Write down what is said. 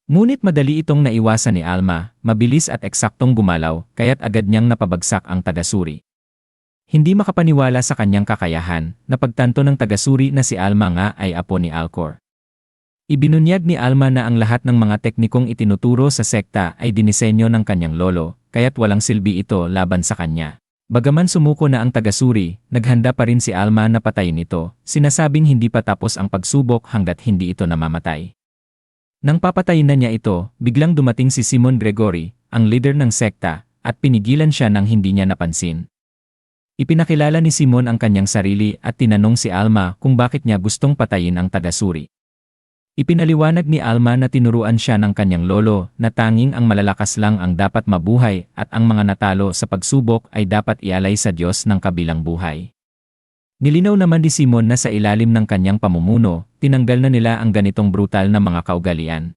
Ngunit madali itong naiwasan ni Alma, mabilis at eksaktong gumalaw, kaya't agad niyang napabagsak ang tagasuri. Hindi makapaniwala sa kanyang kakayahan, napagtanto ng tagasuri na si Alma nga ay apo ni Alcor. Ibinunyag ni Alma na ang lahat ng mga teknikong itinuturo sa sekta ay dinisenyo ng kanyang lolo, kaya't walang silbi ito laban sa kanya. Bagaman sumuko na ang tagasuri, naghanda pa rin si Alma na patayin ito, sinasabing hindi pa tapos ang pagsubok hanggat hindi ito namamatay. Nang papatayin na niya ito, biglang dumating si Simon Gregory, ang leader ng sekta, at pinigilan siya nang hindi niya napansin. Ipinakilala ni Simon ang kanyang sarili at tinanong si Alma kung bakit niya gustong patayin ang tagasuri. Ipinaliwanag ni Alma na tinuruan siya ng kanyang lolo na tanging ang malalakas lang ang dapat mabuhay at ang mga natalo sa pagsubok ay dapat ialay sa Diyos ng kabilang buhay. Nilinaw naman ni Simon na sa ilalim ng kanyang pamumuno, tinanggal na nila ang ganitong brutal na mga kaugalian.